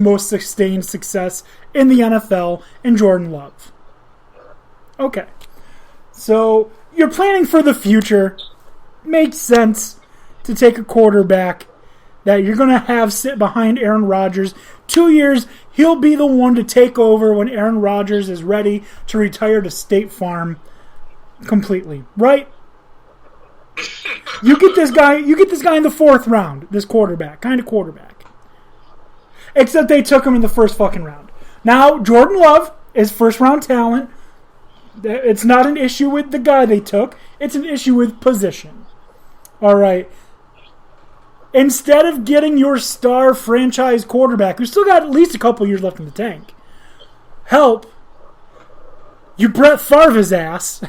most sustained success in the NFL in Jordan Love. Okay. So you're planning for the future. Makes sense to take a quarterback that you're going to have sit behind Aaron Rodgers. 2 years, he'll be the one to take over when Aaron Rodgers is ready to retire to State Farm completely. Right? You get this guy in the 4th round, this quarterback. Except they took him in the first fucking round. Now, Jordan Love is first-round talent. It's not an issue with the guy they took. It's an issue with position. All right. Instead of getting your star franchise quarterback, who's still got at least a couple years left in the tank, you Brett Favre his ass,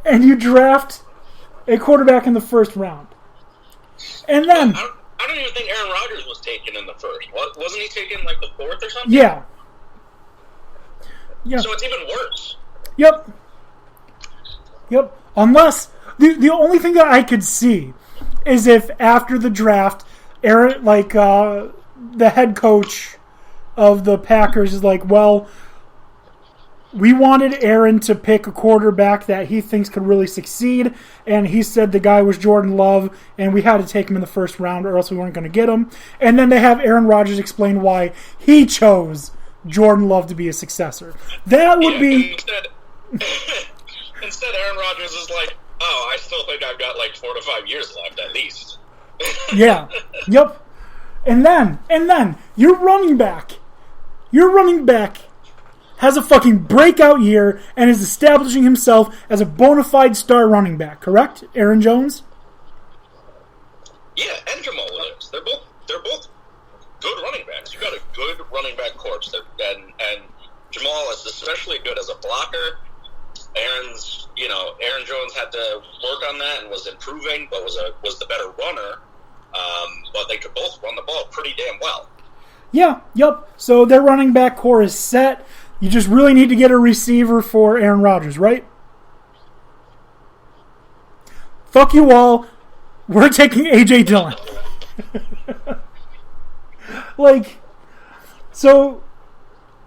and you draft a quarterback in the first round. And then... I don't even think Aaron Rodgers was taken in the first. Wasn't he taken like the 4th or something? Yeah. So it's even worse. Yep. Unless the only thing that I could see is if after the draft, Aaron, the head coach of the Packers is like, well, we wanted Aaron to pick a quarterback that he thinks could really succeed, and he said the guy was Jordan Love, and we had to take him in the first round or else we weren't going to get him. And then they have Aaron Rodgers explain why he chose Jordan Love to be a successor. That would be... Instead, Aaron Rodgers is like, I still think I've got like 4 to 5 years left at least. Yeah. Yep. And then, your running back has a fucking breakout year and is establishing himself as a bona fide star running back, correct? Aaron Jones? Yeah, and Jamal Williams. They're both good running backs. You got a good running back corps. And Jamal is especially good as a blocker. Aaron Jones had to work on that and was improving, but was the better runner. But they could both run the ball pretty damn well. Yeah, yep. So their running back core is set. You just really need to get a receiver for Aaron Rodgers, right? Fuck you all. We're taking A.J. Dillon. So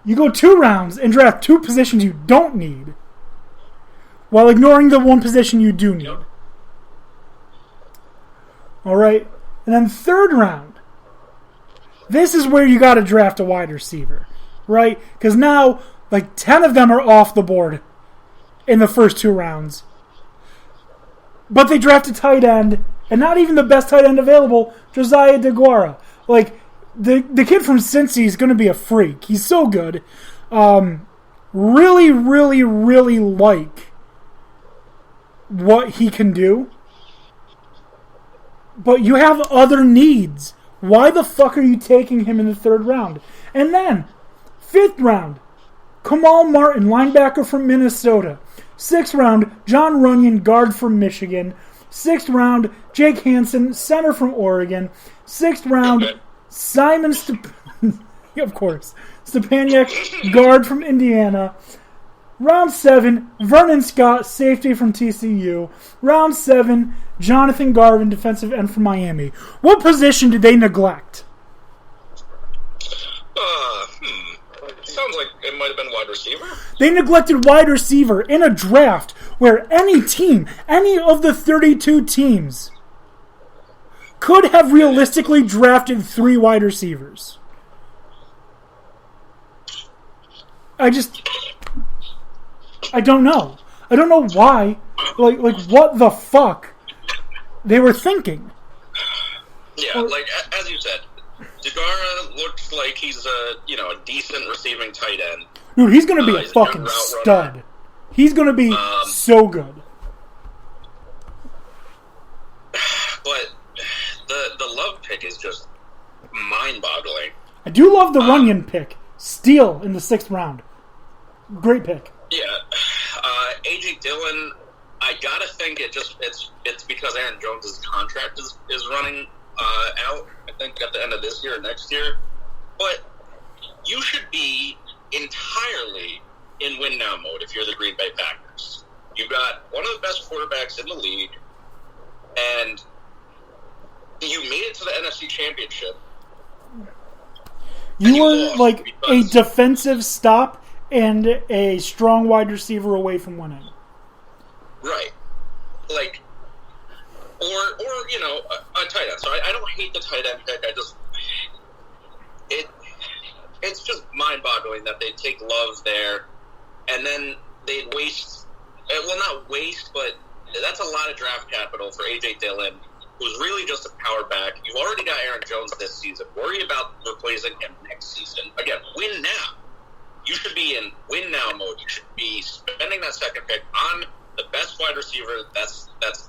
you go 2 rounds and draft 2 positions you don't need while ignoring the 1 position you do need. All right? And then 3rd round. This is where you got to draft a wide receiver. Right? Because now, 10 of them are off the board in the first 2 rounds. But they draft a tight end, and not even the best tight end available, Josiah DeGuara. The kid from Cincy is going to be a freak. He's so good. Really, really, really like what he can do. But you have other needs. Why the fuck are you taking him in the 3rd round? And then... 5th round, Kamal Martin, linebacker from Minnesota. 6th round, John Runyon, guard from Michigan. 6th round, Jake Hansen, center from Oregon. 6th round, Simon of course, Stepaniak, guard from Indiana. Round 7, Vernon Scott, safety from TCU. Round 7, Jonathan Garvin, defensive end from Miami. What position did they neglect? Sounds like it might have been wide receiver. They neglected wide receiver in a draft where any of the 32 teams, could have realistically drafted 3 wide receivers. I don't know. I don't know why. What the fuck they were thinking. Yeah, as you said, DeGuara looks like he's a decent receiving tight end. Dude, he's going to be a fucking stud. Runner. He's going to be so good. But the Love pick is just mind-boggling. I do love the Runyon pick. Steal in the 6th round. Great pick. Yeah. A.J. Dillon, I gotta think it's because Aaron Jones' contract is running out, I think, at the end of this year or next year. But you should be entirely in win-now mode if you're the Green Bay Packers. You've got one of the best quarterbacks in the league, and you made it to the NFC Championship You were lost like a because- defensive stop and a strong wide receiver away from winning. Right. Like, or you know, a tight end. So I don't hate the tight end pick. It's just mind-boggling that they take Love there, and then they waste. Well, not waste, but that's a lot of draft capital for A.J. Dillon, who's really just a power back. You've already got Aaron Jones this season. Worry about replacing him next season. Again, win now. You should be in win now mode. You should be spending that second pick on the best wide receiver that's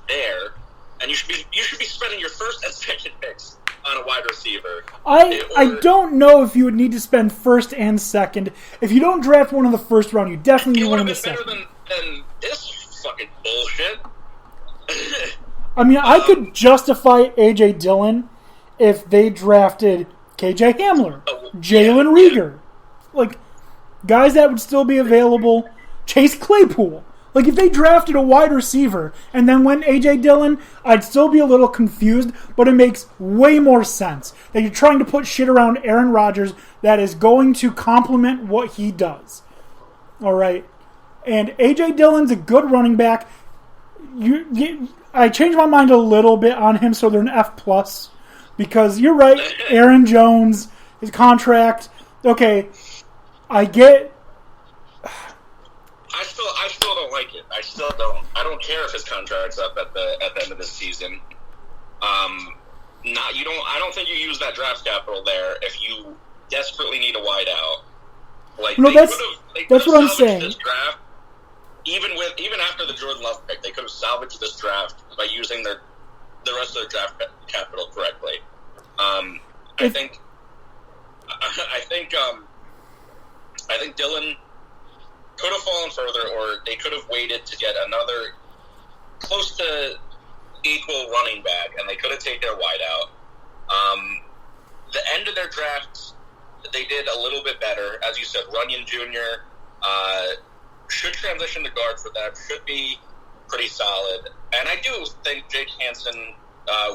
there, and you should be spending your first and second picks on a wide receiver. I don't know if you would need to spend first and second. If you don't draft one in the first round, you definitely need one in the second. It would have been better than this fucking bullshit. I mean, I could justify A.J. Dillon if they drafted K.J. Hamler, Jalen Reagor. Like, guys that would still be available. Chase Claypool. Like, if they drafted a wide receiver and then went A.J. Dillon, I'd still be a little confused, but it makes way more sense that you're trying to put shit around Aaron Rodgers that is going to complement what he does. All right? And A.J. Dillon's a good running back. I changed my mind a little bit on him, so they're an F+, because you're right, Aaron Jones, his contract, okay, I get... I still don't like it. I don't care if his contract's up at the end of the season. I don't think you use that draft capital there if you desperately need a wideout. Like, no, that's what I'm saying. This draft, even after the Jordan Love pick, they could have salvaged this draft by using the rest of their draft capital correctly. I think Dillon could have fallen further, or they could have waited to get another close to equal running back, and they could have taken a wideout. The end of their draft, they did a little bit better. As you said, Runyon Jr. Should transition to guard for them, should be pretty solid. And I do think Jake Hansen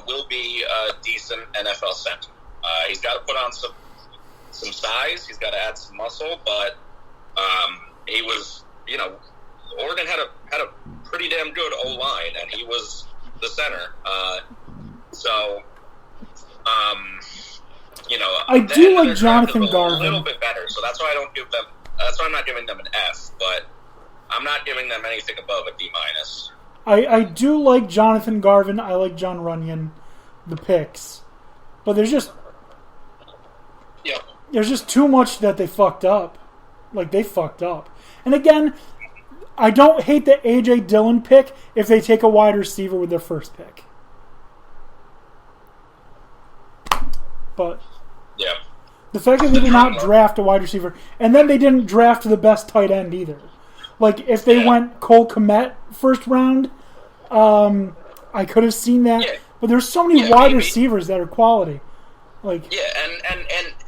will be a decent NFL center. He's got to put on some size, he's got to add some muscle, but he was, Oregon had a pretty damn good O-line, and he was the center. I do like Jonathan Garvin. A little bit better, so that's why I'm not giving them an F, but I'm not giving them anything above a D-. I do like Jonathan Garvin. I like John Runyon, the picks. But there's just too much that they fucked up. Like, they fucked up. And again, I don't hate the A.J. Dillon pick if they take a wide receiver with their first pick. But the fact that they did not draft a wide receiver, and then they didn't draft the best tight end either. Like, if they went Cole Kmet first round, I could have seen that. Yeah. But there's so many wide receivers that are quality. Like, and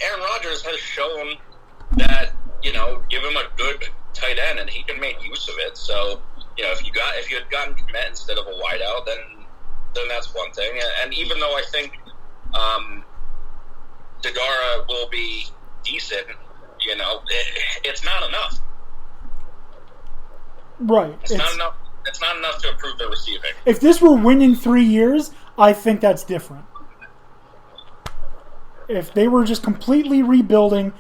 Aaron Rodgers has shown that, give him a good tight end and he can make use of it. So, if you had gotten Kmet instead of a wideout, then that's one thing. And even though I think Degara will be decent, it's not enough. Right. It's not enough. It's not enough to improve their receiving. If this were winning 3 years, I think that's different. If they were just completely rebuilding,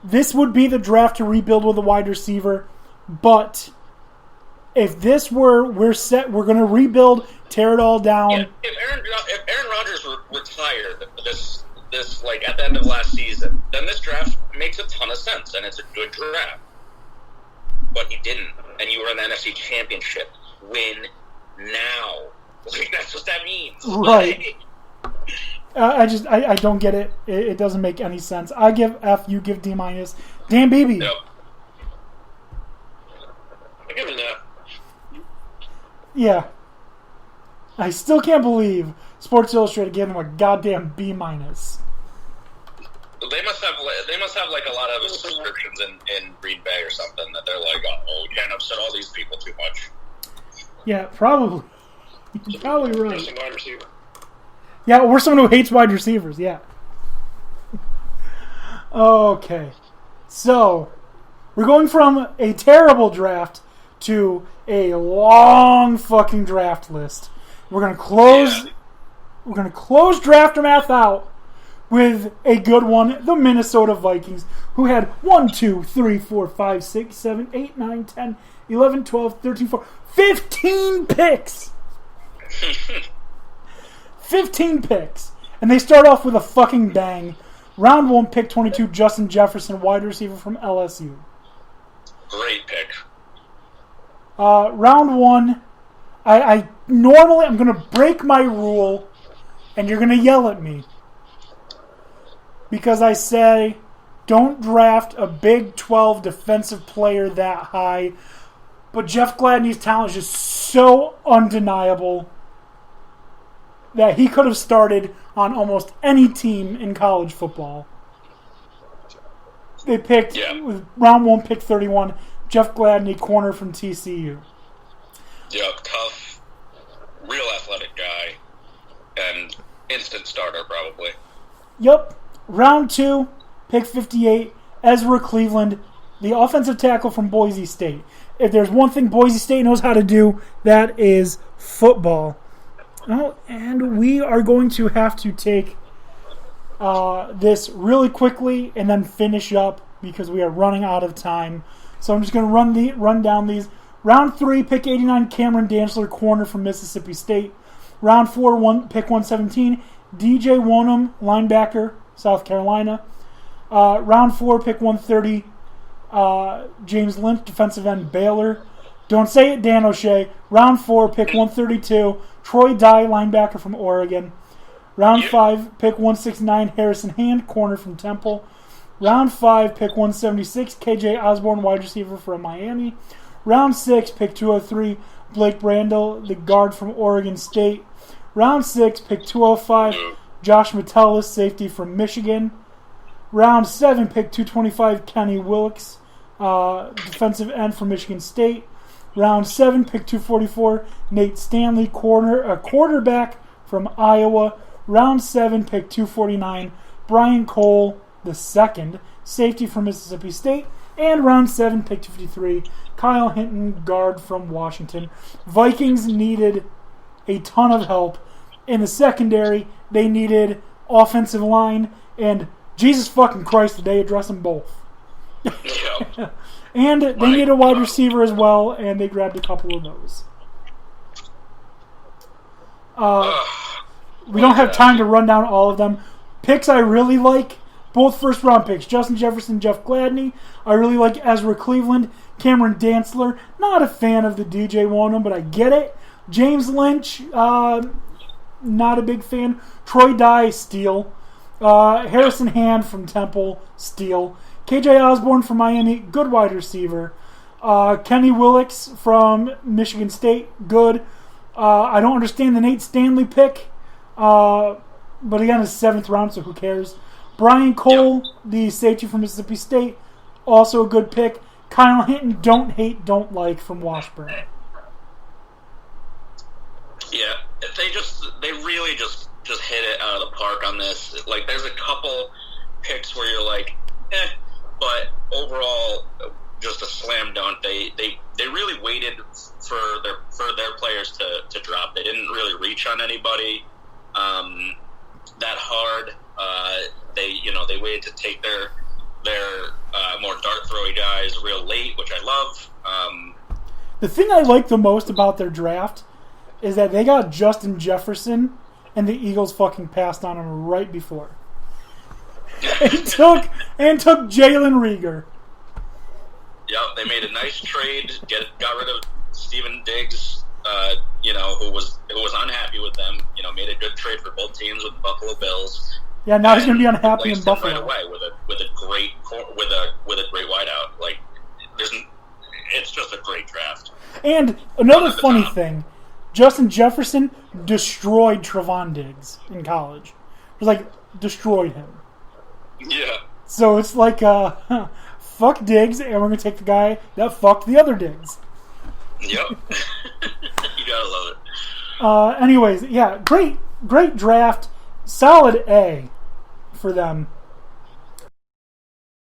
this would be the draft to rebuild with a wide receiver. But if this were, we're set, we're going to rebuild, tear it all down. Yeah, if Aaron Rodgers retired this like at the end of last season, then this draft makes a ton of sense and it's a good draft. But he didn't, and you were in the NFC Championship. Win now. Like, that's what that means. Right. I don't get it. It doesn't make any sense. I give F, you give D-. Dan Beebe. Yep. I give it an F. Yeah. I still can't believe Sports Illustrated gave him a goddamn B-. They must have like a lot of subscriptions in Green Bay or something that they're like, oh, we can't upset all these people too much. Yeah, probably. You're probably right. Wide receiver. Yeah, we're someone who hates wide receivers. Yeah. Okay. So, we're going from a terrible draft to a long fucking draft list. We're gonna close Draftermath out with a good one, the Minnesota Vikings, who had 1, 2, 3, 4, 5, 6, 7, 8, 9, 10, 11, 12, 13, 14, 15 picks! 15 picks. And they start off with a fucking bang. Round 1, pick 22, Justin Jefferson, wide receiver from LSU. Great pick. Round 1, I normally, I'm going to break my rule, and you're going to yell at me. Because I say, don't draft a Big 12 defensive player that high. But Jeff Gladney's talent is just so undeniable that he could have started on almost any team in college football. They picked, with round 1, pick 31, Jeff Gladney, corner from TCU. Yep, tough, real athletic guy, and instant starter probably. Yep. Round 2, pick 58, Ezra Cleveland, the offensive tackle from Boise State. If there's one thing Boise State knows how to do, that is football. Oh, and we are going to have to take this really quickly and then finish up because we are running out of time. So I'm just going to run down these. Round 3, pick 89, Cameron Dantzler, corner from Mississippi State. Round 4, pick 117, DJ Wonnum, linebacker, South Carolina. Round 4, pick 130, James Lynch, defensive end, Baylor. Don't say it, Dan O'Shea. Round 4, pick 132, Troy Dye, linebacker from Oregon. Round 5, pick 169, Harrison Hand, corner from Temple. Round 5, pick 176, KJ Osborne, wide receiver from Miami. Round 6, pick 203, Blake Brandel, the guard from Oregon State. Round 6, pick 205, Josh Metellus, safety from Michigan. Round 7, pick 225, Kenny Wilkes, defensive end from Michigan State. Round 7, pick 244, Nate Stanley, quarterback from Iowa. Round 7, pick 249, Brian Cole II, safety from Mississippi State. And round 7, pick 253, Kyle Hinton, guard from Washington. Vikings needed a ton of help. In the secondary, they needed offensive line, and Jesus fucking Christ, did they address them both. And they need a wide receiver as well, and they grabbed a couple of those. We don't have time to run down all of them. Picks I really like, both first-round picks. Justin Jefferson, Jeff Gladney. I really like Ezra Cleveland, Cameron Dantzler. Not a fan of the DJ Wonnum, but I get it. James Lynch, not a big fan. Troy Dye, steal. Harrison Hand from Temple, steal. KJ Osborne from Miami, good wide receiver. Kenny Wilkes from Michigan State, good. I don't understand the Nate Stanley pick, but again, it's 7th round, so who cares? Brian Cole, the safety from Mississippi State, also a good pick. Kyle Hinton, don't hate, don't like, from Washburn. Yeah, they really just hit it out of the park on this. Like, there's a couple picks where you're like, but overall, just a slam dunk. They really waited for their players to drop. They didn't really reach on anybody that hard. They waited to take their more dart throwy guys real late, which I love. The thing I like the most about their draft is that they got Justin Jefferson, and the Eagles fucking passed on him right before. and took Jalen Reagor. Yep, they made a nice trade. Got rid of Steven Diggs, who was unhappy with them. Made a good trade for both teams with the Buffalo Bills. Yeah, now he's going to be unhappy in Buffalo right away with a great wideout. Like, it's just a great draft. And another funny thing, Justin Jefferson destroyed Trevon Diggs in college. It was like destroyed him. Yeah. So it's like fuck Diggs, and we're going to take the guy that fucked the other Diggs. Yep. You gotta love it. Anyways, yeah, great draft. Solid A for them.